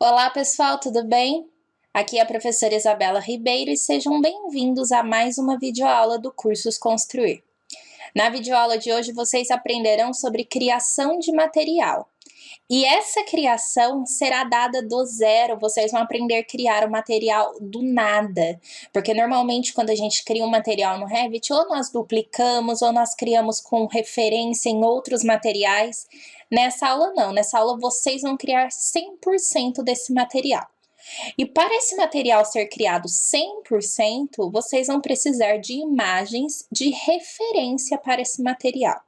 Olá pessoal, tudo bem? Aqui é a professora Isabela Ribeiro e sejam bem-vindos a mais uma videoaula do Cursos Construir. Na videoaula de hoje vocês aprenderão sobre criação de material. E essa criação será dada do zero, vocês vão aprender a criar o material do nada. Porque normalmente quando a gente cria um material no Revit, ou nós duplicamos, ou nós criamos com referência em outros materiais. Nessa aula não, nessa aula vocês vão criar 100% desse material. E para esse material ser criado 100%, vocês vão precisar de imagens de referência para esse material.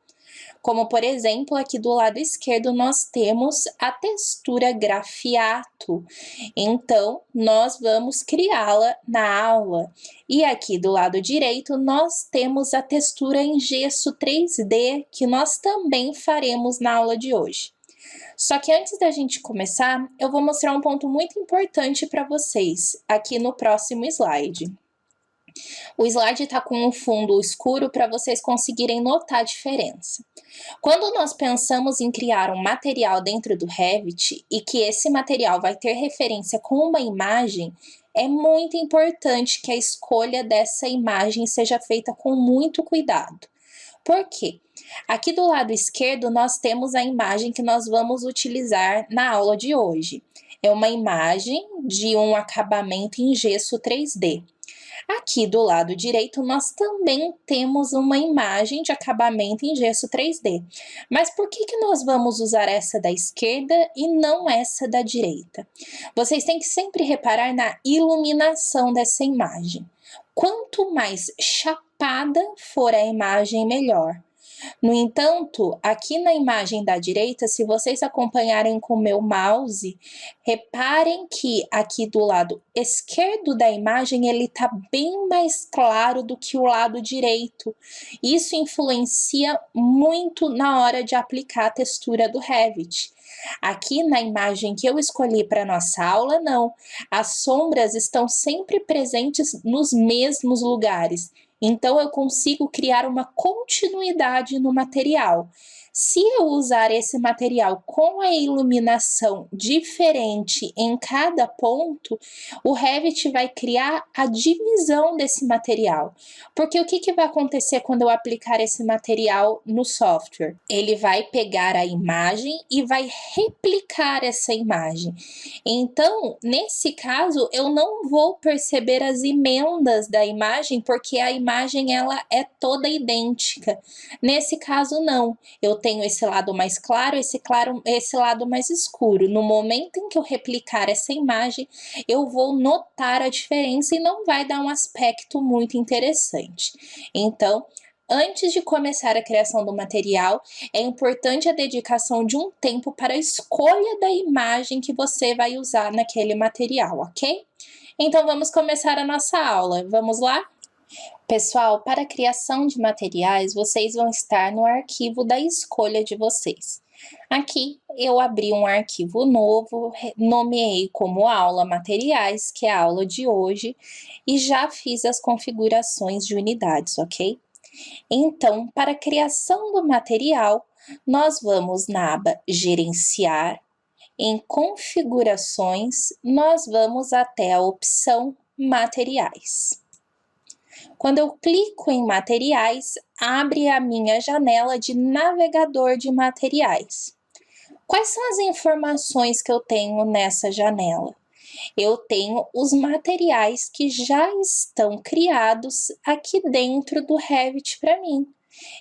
Como, por exemplo, aqui do lado esquerdo nós temos a textura grafiato. Então, nós vamos criá-la na aula. E aqui do lado direito nós temos a textura em gesso 3D, que nós também faremos na aula de hoje. Só que antes da gente começar, eu vou mostrar um ponto muito importante para vocês, aqui no próximo slide. O slide está com um fundo escuro para vocês conseguirem notar a diferença. Quando nós pensamos em criar um material dentro do Revit e que esse material vai ter referência com uma imagem, é muito importante que a escolha dessa imagem seja feita com muito cuidado. Por quê? Aqui do lado esquerdo nós temos a imagem que nós vamos utilizar na aula de hoje. É uma imagem de um acabamento em gesso 3D. Aqui do lado direito nós também temos uma imagem de acabamento em gesso 3D. Mas por que nós vamos usar essa da esquerda e não essa da direita? Vocês têm que sempre reparar na iluminação dessa imagem. Quanto mais chapada for a imagem, melhor. No entanto, aqui na imagem da direita, se vocês acompanharem com o meu mouse, reparem que aqui do lado esquerdo da imagem, ele está bem mais claro do que o lado direito. Isso influencia muito na hora de aplicar a textura do Revit. Aqui na imagem que eu escolhi para nossa aula, não. As sombras estão sempre presentes nos mesmos lugares. Então, eu consigo criar uma continuidade no material. Se eu usar esse material com a iluminação diferente em cada ponto, o Revit vai criar a divisão desse material. Porque o que vai acontecer quando eu aplicar esse material no software? Ele vai pegar a imagem e vai replicar essa imagem. Então, nesse caso, eu não vou perceber as emendas da imagem, porque a imagem ela é toda idêntica. Nesse caso, não. Eu tenho esse lado mais claro, esse lado mais escuro. No momento em que eu replicar essa imagem, eu vou notar a diferença e não vai dar um aspecto muito interessante. Então, antes de começar a criação do material, é importante a dedicação de um tempo para a escolha da imagem que você vai usar naquele material, ok? Então, vamos começar a nossa aula. Vamos lá? Pessoal, para a criação de materiais, vocês vão estar no arquivo da escolha de vocês. Aqui, eu abri um arquivo novo, nomeei como aula materiais, que é a aula de hoje, e já fiz as configurações de unidades, ok? Então, para a criação do material, nós vamos na aba Gerenciar, em Configurações, nós vamos até a opção Materiais. Quando eu clico em Materiais, abre a minha janela de navegador de materiais. Quais são as informações que eu tenho nessa janela? Eu tenho os materiais que já estão criados aqui dentro do Revit para mim.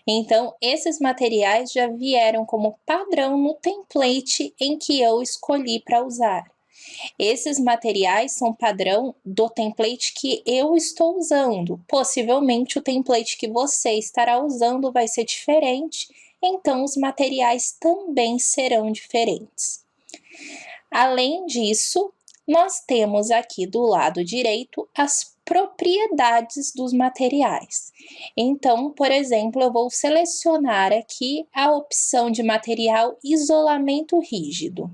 Então, esses materiais já vieram como padrão no template em que eu escolhi para usar. Esses materiais são padrão do template que eu estou usando. Possivelmente o template que você estará usando vai ser diferente, então os materiais também serão diferentes. Além disso, nós temos aqui do lado direito as propriedades dos materiais. Então, por exemplo, eu vou selecionar aqui a opção de material isolamento rígido.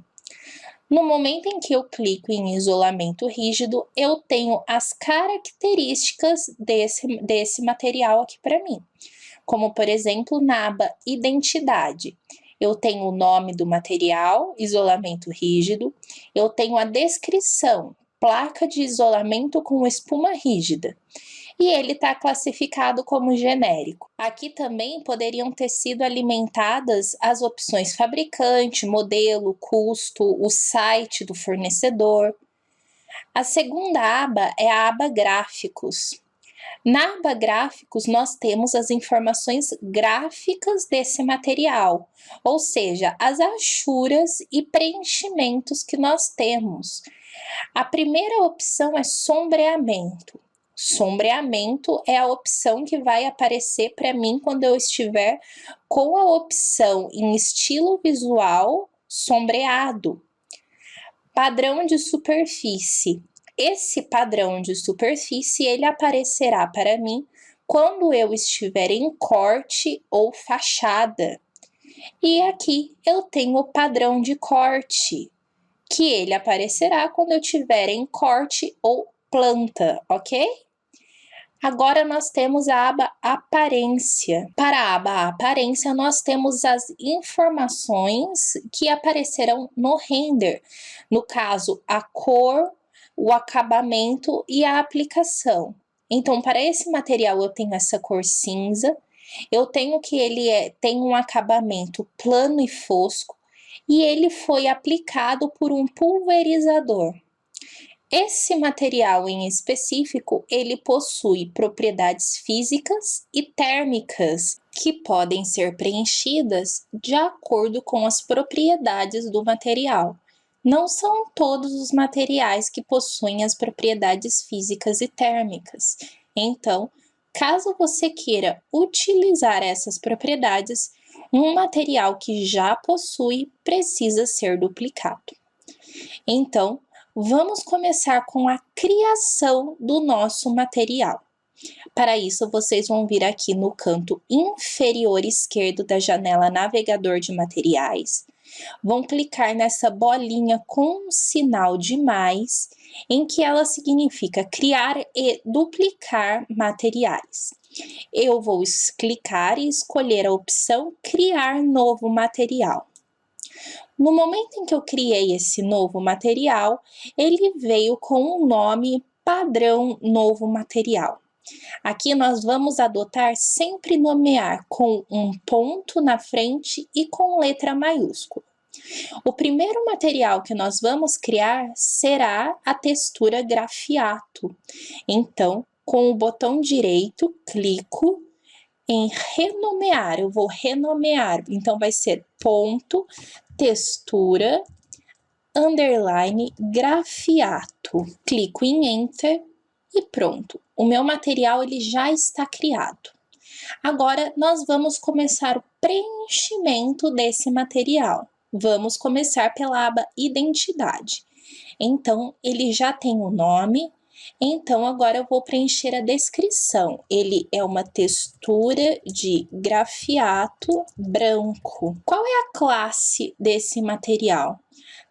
No momento em que eu clico em isolamento rígido, eu tenho as características desse material aqui para mim. Como, por exemplo, na aba Identidade. eu tenho o nome do material, isolamento rígido, eu tenho a descrição, placa de isolamento com espuma rígida. E ele está classificado como genérico. Aqui também poderiam ter sido alimentadas as opções fabricante, modelo, custo, o site do fornecedor. A segunda aba é a aba gráficos. Na aba gráficos, nós temos as informações gráficas desse material, ou seja, as achuras e preenchimentos que nós temos. A primeira opção é sombreamento. Sombreamento é a opção que vai aparecer para mim quando eu estiver com a opção em estilo visual sombreado. Padrão de superfície. Esse padrão de superfície, ele aparecerá para mim quando eu estiver em corte ou fachada. E aqui eu tenho o padrão de corte, que ele aparecerá quando eu estiver em corte ou planta, ok? Agora nós temos a aba aparência. Para a aba aparência, nós temos as informações que aparecerão no render. No caso, a cor, o acabamento e a aplicação. Então, para esse material eu tenho essa cor cinza, eu tenho que ele tem um acabamento plano e fosco, e ele foi aplicado por um pulverizador. Esse material em específico, ele possui propriedades físicas e térmicas que podem ser preenchidas de acordo com as propriedades do material. Não são todos os materiais que possuem as propriedades físicas e térmicas. Então, caso você queira utilizar essas propriedades, um material que já possui precisa ser duplicado. Então, vamos começar com a criação do nosso material. Para isso, vocês vão vir aqui no canto inferior esquerdo da janela Navegador de Materiais, vão clicar nessa bolinha com um sinal de mais, em que ela significa criar e duplicar materiais. Eu vou clicar e escolher a opção Criar novo material. No momento em que eu criei esse novo material, ele veio com o nome padrão novo material. Aqui nós vamos adotar sempre nomear com um ponto na frente e com letra maiúscula. O primeiro material que nós vamos criar será a textura grafiato. Então, com o botão direito, clico em renomear, eu vou renomear, então vai ser ponto, textura, underline, grafiato. Clico em Enter e pronto. O meu material ele já está criado. Agora, nós vamos começar o preenchimento desse material. Vamos começar pela aba Identidade. Então, ele já tem o nome. Então, agora eu vou preencher a descrição. Ele é uma textura de grafiato branco. Qual é a classe desse material?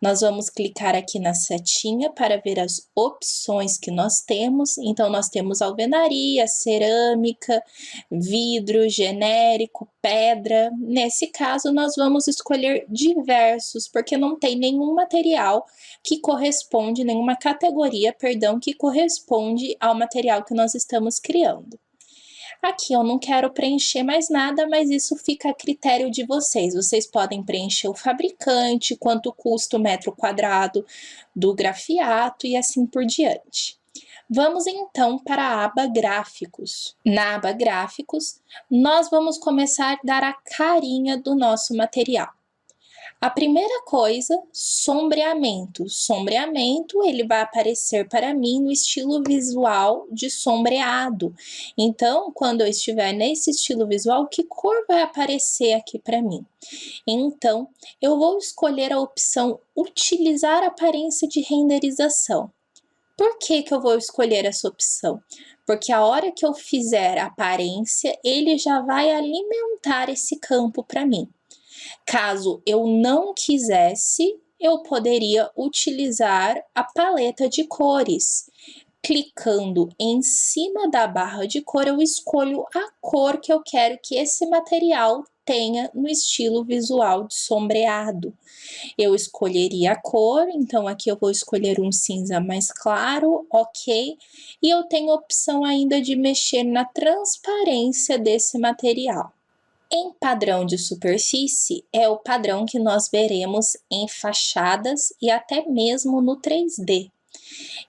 Nós vamos clicar aqui na setinha para ver as opções que nós temos. Então, nós temos alvenaria, cerâmica, vidro, genérico, pedra. Nesse caso, nós vamos escolher diversos, porque não tem nenhum material que corresponde, nenhuma categoria, perdão, que corresponde ao material que nós estamos criando. Aqui eu não quero preencher mais nada, mas isso fica a critério de vocês. Vocês podem preencher o fabricante, quanto custa o metro quadrado do grafiato e assim por diante. Vamos então para a aba Gráficos. Na aba Gráficos, nós vamos começar a dar a carinha do nosso material. A primeira coisa, sombreamento. Sombreamento, ele vai aparecer para mim no estilo visual de sombreado. Então, quando eu estiver nesse estilo visual, que cor vai aparecer aqui para mim? Então, eu vou escolher a opção Utilizar aparência de renderização. Por que que eu vou escolher essa opção? Porque a hora que eu fizer a aparência, ele já vai alimentar esse campo para mim. Caso eu não quisesse, eu poderia utilizar a paleta de cores. Clicando em cima da barra de cor, eu escolho a cor que eu quero que esse material tenha no estilo visual de sombreado. Eu escolheria a cor, então aqui eu vou escolher um cinza mais claro, ok? E eu tenho a opção ainda de mexer na transparência desse material. Em padrão de superfície, é o padrão que nós veremos em fachadas e até mesmo no 3D.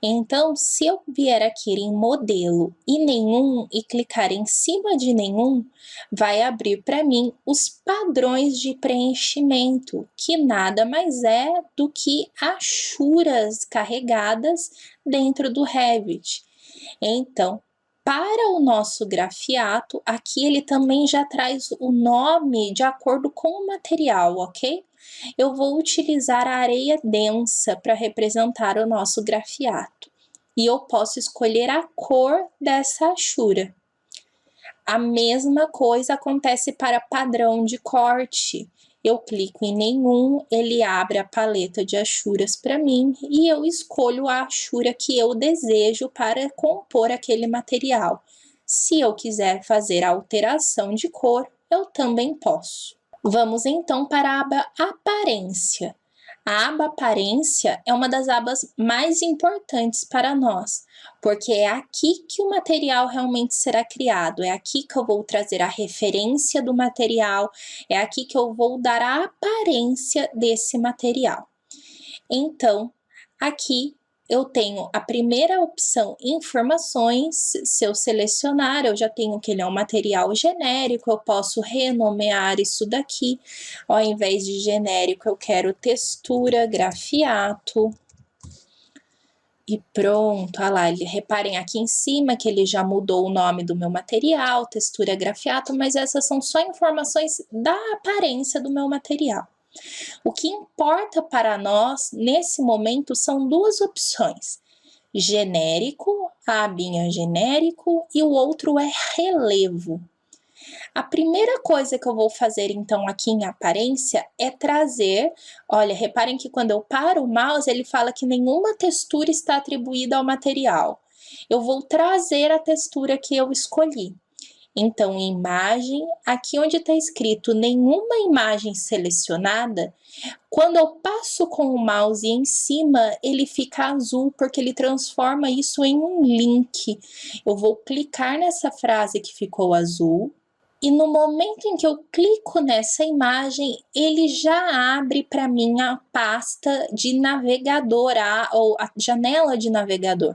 Então, se eu vier aqui em modelo e nenhum e clicar em cima de nenhum, vai abrir para mim os padrões de preenchimento, que nada mais é do que achuras carregadas dentro do Revit. Então, para o nosso grafiato, aqui ele também já traz o nome de acordo com o material, ok? Eu vou utilizar a areia densa para representar o nosso grafiato. E eu posso escolher a cor dessa achura. A mesma coisa acontece para padrão de corte. Eu clico em nenhum, ele abre a paleta de achuras para mim e eu escolho a achura que eu desejo para compor aquele material. Se eu quiser fazer a alteração de cor, eu também posso. Vamos então para a aba Aparência. A aba Aparência é uma das abas mais importantes para nós, porque é aqui que o material realmente será criado, é aqui que eu vou trazer a referência do material, é aqui que eu vou dar a aparência desse material. Então, aqui eu tenho a primeira opção, informações. Se eu selecionar, eu já tenho que ele é um material genérico, eu posso renomear isso daqui. Ao invés de genérico, eu quero textura, grafiato. E pronto, olha lá, reparem aqui em cima que ele já mudou o nome do meu material, textura, grafiato, mas essas são só informações da aparência do meu material. O que importa para nós, nesse momento, são duas opções. Genérico, a abinha genérico, e o outro é relevo. A primeira coisa que eu vou fazer, então, aqui em aparência, é trazer... Olha, reparem que quando eu paro o mouse, ele fala que nenhuma textura está atribuída ao material. Eu vou trazer a textura que eu escolhi. Então, imagem, aqui onde está escrito nenhuma imagem selecionada, quando eu passo com o mouse em cima, ele fica azul, porque ele transforma isso em um link. Eu vou clicar nessa frase que ficou azul, e no momento em que eu clico nessa imagem, ele já abre para mim a pasta de navegador, ou a janela de navegador.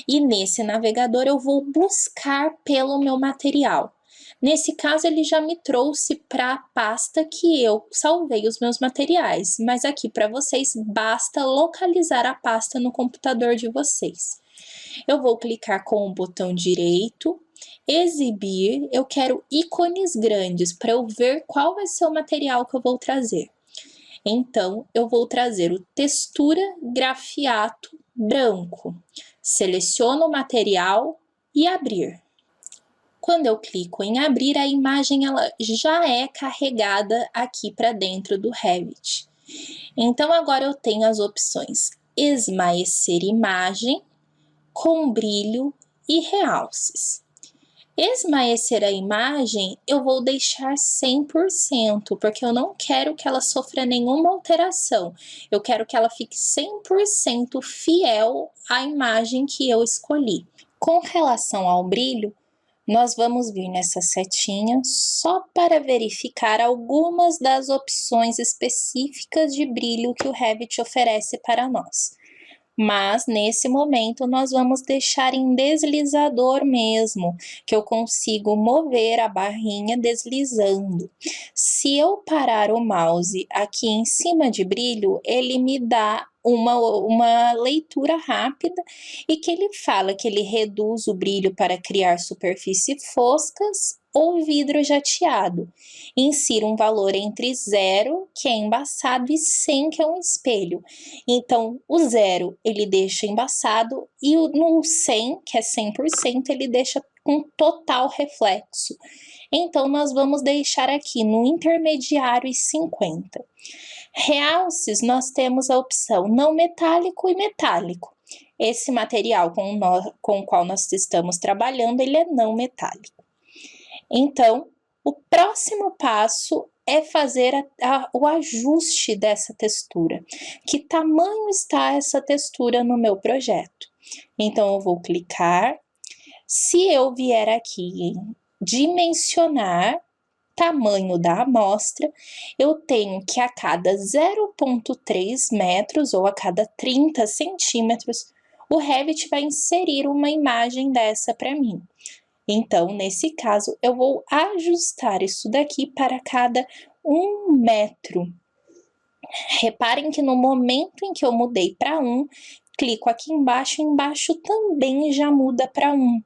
E nesse navegador eu vou buscar pelo meu material. Nesse caso, ele já me trouxe para a pasta que eu salvei os meus materiais, mas aqui para vocês basta localizar a pasta no computador de vocês. Eu vou clicar com o botão direito, exibir, eu quero ícones grandes para eu ver qual vai ser o material que eu vou trazer. Então, eu vou trazer o textura grafiato branco. Seleciono o material e abrir. Quando eu clico em abrir, a imagem ela já é carregada aqui para dentro do Revit. Então, agora eu tenho as opções esmaecer imagem, com brilho e realces. Esmaecer a imagem, eu vou deixar 100%, porque eu não quero que ela sofra nenhuma alteração. Eu quero que ela fique 100% fiel à imagem que eu escolhi. Com relação ao brilho, nós vamos vir nessa setinha só para verificar algumas das opções específicas de brilho que o Revit oferece para nós. Mas, nesse momento, nós vamos deixar em deslizador mesmo, que eu consigo mover a barrinha deslizando. Se eu parar o mouse aqui em cima de brilho, ele me dá uma leitura rápida e que ele fala que ele reduz o brilho para criar superfícies foscas ou vidro jateado. Insira um valor entre 0, que é embaçado, e 100, que é um espelho. Então, o 0 ele deixa embaçado e no 100, que é 100%, ele deixa com total reflexo. Então, nós vamos deixar aqui no intermediário e 50. Realces, nós temos a opção não metálico e metálico. Esse material com o qual nós estamos trabalhando, ele é não metálico. Então, O próximo passo é fazer o ajuste dessa textura. Que tamanho está essa textura no meu projeto? Então, eu vou clicar. Se eu vier aqui em dimensionar tamanho da amostra, eu tenho que a cada 0,3 metros ou a cada 30 centímetros, o Revit vai inserir uma imagem dessa para mim. Então, nesse caso, eu vou ajustar isso daqui para cada 1 metro. Reparem que no momento em que eu mudei para 1, clico aqui embaixo também já muda para 1.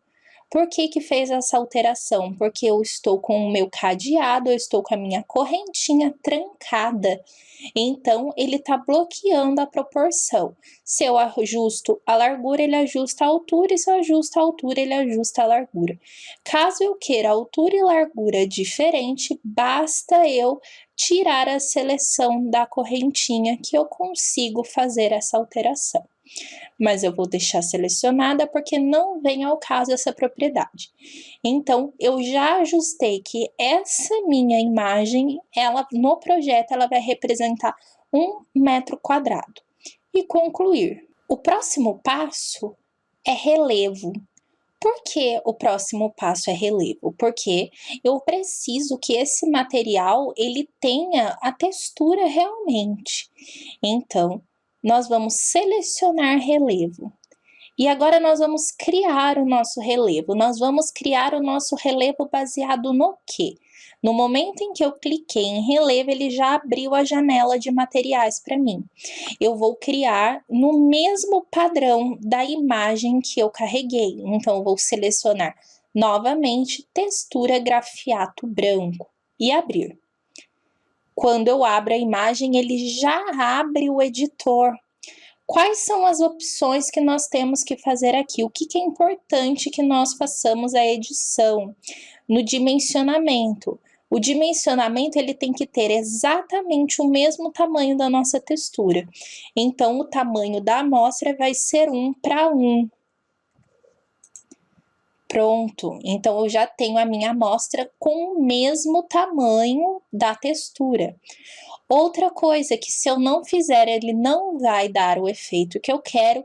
Por que que fez essa alteração? Porque eu estou com o meu cadeado, eu estou com a minha correntinha trancada. Então, ele está bloqueando a proporção. Se eu ajusto a largura, ele ajusta a altura, e se eu ajusto a altura, ele ajusta a largura. Caso eu queira altura e largura diferente, basta eu tirar a seleção da correntinha que eu consigo fazer essa alteração. Mas eu vou deixar selecionada porque não vem ao caso essa propriedade. Então, eu já ajustei que essa minha imagem, ela no projeto, ela vai representar 1 metro quadrado. E concluir. O próximo passo é relevo. Por que o próximo passo é relevo? Porque eu preciso que esse material, ele tenha a textura realmente. Então, nós vamos selecionar relevo. E agora nós vamos criar o nosso relevo. Nós vamos criar o nosso relevo baseado no quê? No momento em que eu cliquei em relevo, ele já abriu a janela de materiais para mim. Eu vou criar no mesmo padrão da imagem que eu carreguei. Então, eu vou selecionar novamente textura grafiato branco e abrir. Quando eu abro a imagem, ele já abre o editor. Quais são as opções que nós temos que fazer aqui? O que é importante que nós façamos a edição? No dimensionamento. O dimensionamento, ele tem que ter exatamente o mesmo tamanho da nossa textura. Então, o tamanho da amostra vai ser 1:1. Pronto, então eu já tenho a minha amostra com o mesmo tamanho da textura. Outra coisa que se eu não fizer, ele não vai dar o efeito que eu quero,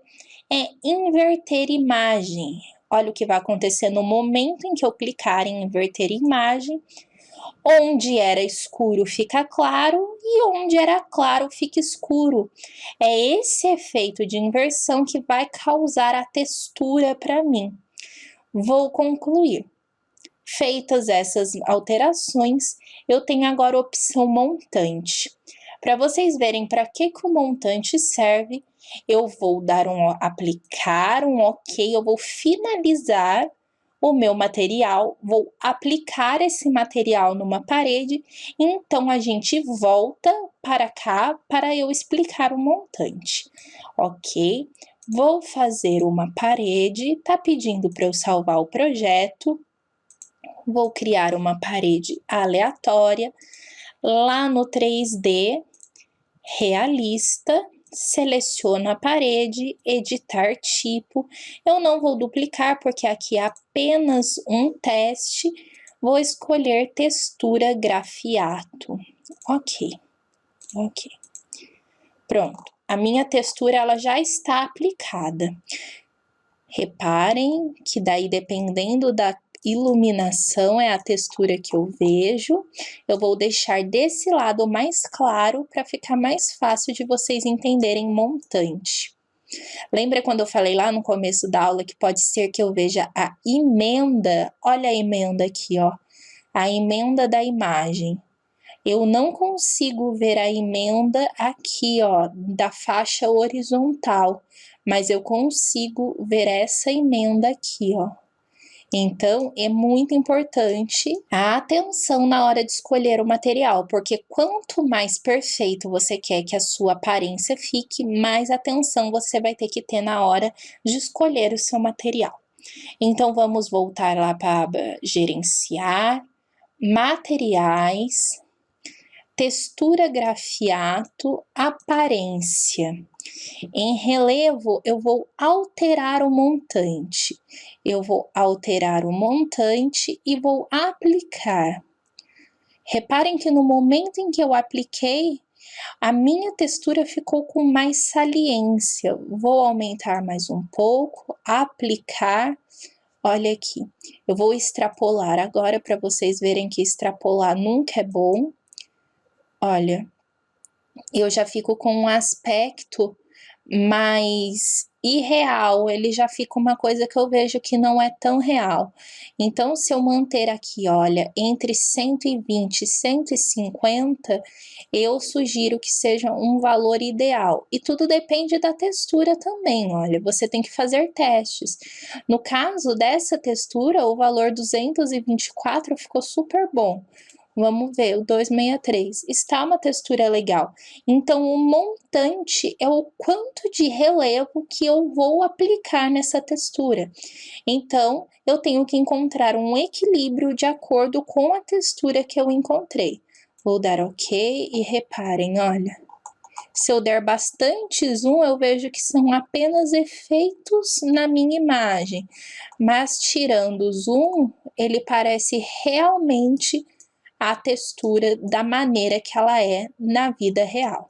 é inverter imagem. Olha o que vai acontecer no momento em que eu clicar em inverter imagem. Onde era escuro fica claro e onde era claro fica escuro. É esse efeito de inversão que vai causar a textura para mim. Vou concluir. Feitas essas alterações, eu tenho agora a opção montante. Para vocês verem para que o montante serve, eu vou dar aplicar um ok, eu vou finalizar o meu material, vou aplicar esse material numa parede, então a gente volta para cá para eu explicar o montante, ok? Vou fazer uma parede, tá pedindo para eu salvar o projeto, vou criar uma parede aleatória, lá no 3D, realista, seleciono a parede, editar tipo, eu não vou duplicar porque aqui é apenas um teste, vou escolher textura grafiato, ok, pronto. A minha textura, ela já está aplicada. Reparem que daí, dependendo da iluminação, é a textura que eu vejo. Eu vou deixar desse lado mais claro para ficar mais fácil de vocês entenderem montante. Lembra quando eu falei lá no começo da aula que pode ser que eu veja a emenda? Olha a emenda aqui, ó. A emenda da imagem. Eu não consigo ver a emenda aqui, ó, da faixa horizontal, mas eu consigo ver essa emenda aqui, ó. Então, é muito importante a atenção na hora de escolher o material, porque quanto mais perfeito você quer que a sua aparência fique, mais atenção você vai ter que ter na hora de escolher o seu material. Então, vamos voltar lá para gerenciar, materiais, textura grafiato, aparência. Em relevo, eu vou alterar o montante. Eu vou alterar o montante e vou aplicar. Reparem que no momento em que eu apliquei, a minha textura ficou com mais saliência. Vou aumentar mais um pouco, aplicar. Olha aqui, eu vou extrapolar agora para vocês verem que extrapolar nunca é bom. Olha, eu já fico com um aspecto mais irreal, ele já fica uma coisa que eu vejo que não é tão real. Então, se eu manter aqui, olha, entre 120 e 150, eu sugiro que seja um valor ideal. E tudo depende da textura também, olha, você tem que fazer testes. No caso dessa textura, o valor 224 ficou super bom. Vamos ver, o 263. Está uma textura legal. Então, o montante é o quanto de relevo que eu vou aplicar nessa textura. Então, eu tenho que encontrar um equilíbrio de acordo com a textura que eu encontrei. Vou dar OK e reparem, olha. Se eu der bastante zoom, eu vejo que são apenas efeitos na minha imagem. Mas tirando o zoom, ele parece realmente a textura da maneira que ela é na vida real.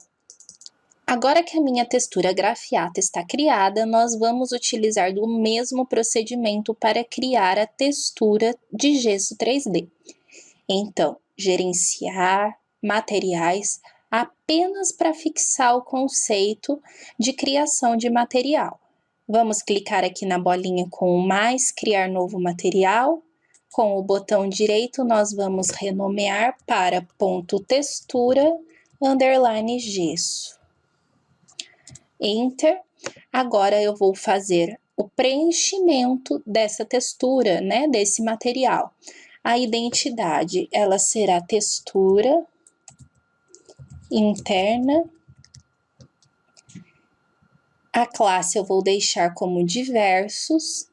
Agora que a minha textura grafiata está criada, nós vamos utilizar do mesmo procedimento para criar a textura de gesso 3D. Então, gerenciar materiais apenas para fixar o conceito de criação de material. Vamos clicar aqui na bolinha com o mais, criar novo material. Com o botão direito, nós vamos renomear para ponto textura, underline gesso. Enter. Agora eu vou fazer o preenchimento dessa textura, né, desse material. A identidade, ela será textura interna. A classe eu vou deixar como diversos.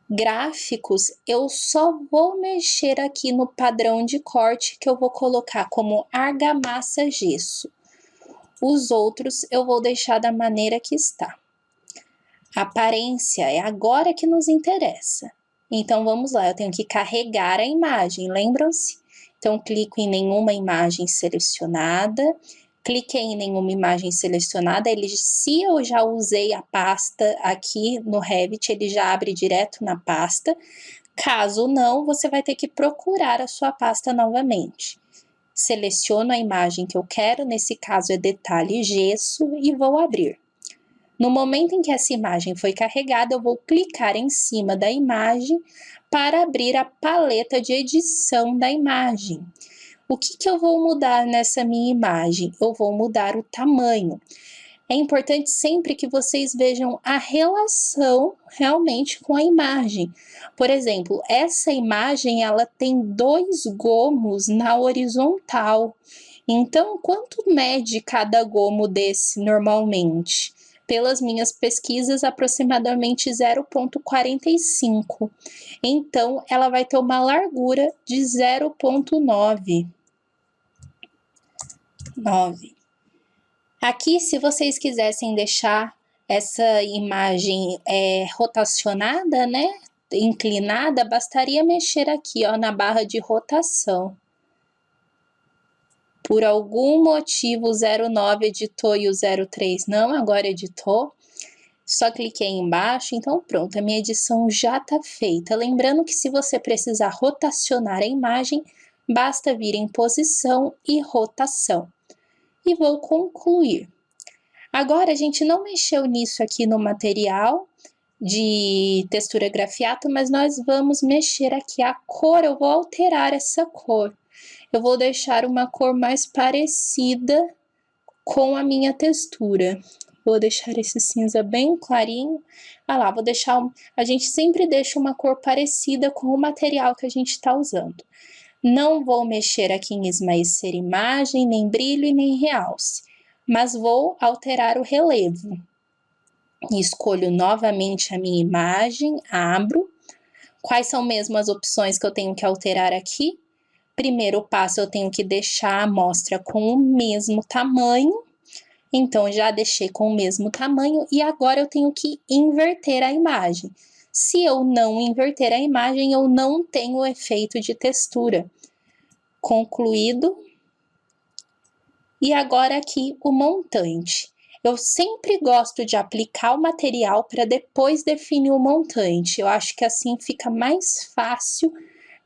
Gráficos, eu só vou mexer aqui no padrão de corte que eu vou colocar como argamassa gesso. Os outros eu vou deixar da maneira que está. Aparência é agora que nos interessa. Então, vamos lá, eu tenho que carregar a imagem, lembram-se? Então, clico em nenhuma imagem selecionada, cliquei em nenhuma imagem selecionada, se eu já usei a pasta aqui no Revit, ele já abre direto na pasta. Caso não, você vai ter que procurar a sua pasta novamente. Seleciono a imagem que eu quero, nesse caso é detalhe gesso, e vou abrir. No momento em que essa imagem foi carregada, eu vou clicar em cima da imagem para abrir a paleta de edição da imagem. O que eu vou mudar nessa minha imagem? Eu vou mudar o tamanho. É importante sempre que vocês vejam a relação realmente com a imagem. Por exemplo, essa imagem ela tem 2 gomos na horizontal. Então, quanto mede cada gomo desse normalmente? Pelas minhas pesquisas, aproximadamente 0,45. Então, ela vai ter uma largura de 0,9. Aqui, se vocês quisessem deixar essa imagem rotacionada, né, inclinada, bastaria mexer aqui, ó, na barra de rotação. Por algum motivo o 09 editou e o 03 não, agora editou. Só cliquei embaixo, então pronto, a minha edição já tá feita. Lembrando que se você precisar rotacionar a imagem, basta vir em posição e rotação. E vou concluir. Agora, a gente não mexeu nisso aqui no material de textura grafiato, mas nós vamos mexer aqui a cor, eu vou alterar essa cor. Eu vou deixar uma cor mais parecida com a minha textura. Vou deixar esse cinza bem clarinho. Ah lá, vou deixar... A gente sempre deixa uma cor parecida com o material que a gente está usando. Não vou mexer aqui em esmaecer imagem, nem brilho e nem realce, mas vou alterar o relevo. Escolho novamente a minha imagem, abro. Quais são mesmo as opções que eu tenho que alterar aqui? Primeiro passo, eu tenho que deixar a amostra com o mesmo tamanho. Então, já deixei com o mesmo tamanho e agora eu tenho que inverter a imagem. Se eu não inverter a imagem, eu não tenho o efeito de textura. concluído. E agora aqui o montante. Eu sempre gosto de aplicar o material para depois definir o montante. Eu acho que assim fica mais fácil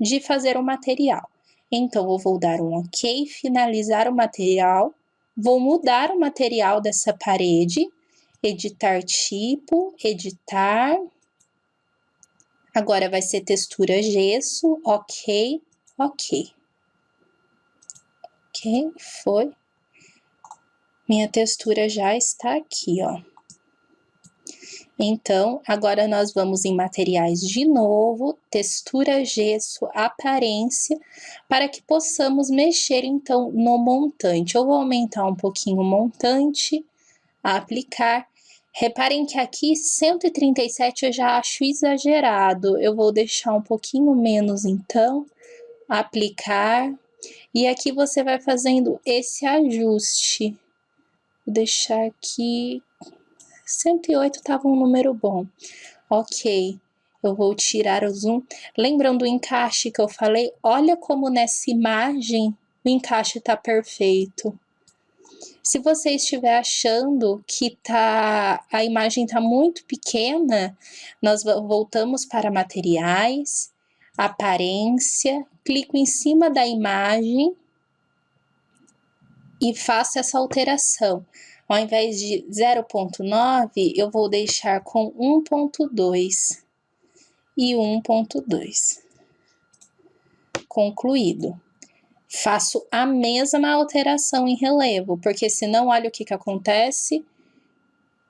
de fazer o material. Então, eu vou dar um OK, finalizar o material. Vou mudar o material dessa parede. Editar tipo, editar. Agora vai ser textura gesso, OK, OK. Ok, foi. Minha textura já está aqui, ó. Então, agora nós vamos em materiais de novo, textura, gesso, aparência, para que possamos mexer, então, no montante. Eu vou aumentar um pouquinho o montante, aplicar. Reparem que aqui 137 eu já acho exagerado. Eu vou deixar um pouquinho menos, então, aplicar. E aqui você vai fazendo esse ajuste. Vou deixar aqui, 108 estava um número bom. Ok, eu vou tirar o zoom. Lembram do encaixe que eu falei? Olha como nessa imagem o encaixe está perfeito. Se você estiver achando que a imagem está muito pequena, nós voltamos para materiais, aparência, clico em cima da imagem e faço essa alteração. Ao invés de 0.9, eu vou deixar com 1.2 e 1.2. Concluído. Faço a mesma alteração em relevo, porque senão, olha o que acontece.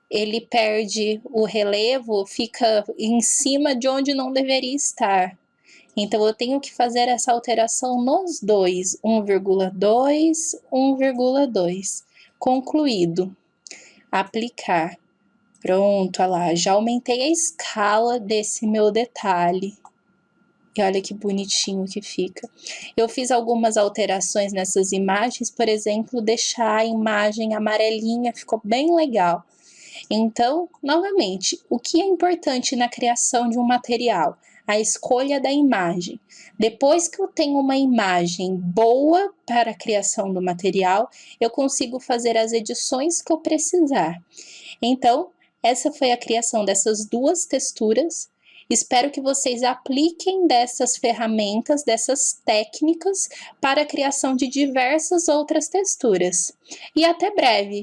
Ele perde o relevo, fica em cima de onde não deveria estar. Então, eu tenho que fazer essa alteração nos dois, 1,2, 1,2. Concluído. Aplicar. Pronto, olha lá, já aumentei a escala desse meu detalhe. E olha que bonitinho que fica. Eu fiz algumas alterações nessas imagens, por exemplo, deixar a imagem amarelinha, ficou bem legal. Então, novamente, o que é importante na criação de um material? A escolha da imagem. Depois que eu tenho uma imagem boa para a criação do material, eu consigo fazer as edições que eu precisar. Então, essa foi a criação dessas duas texturas. Espero que vocês apliquem dessas ferramentas, dessas técnicas, para a criação de diversas outras texturas. E até breve!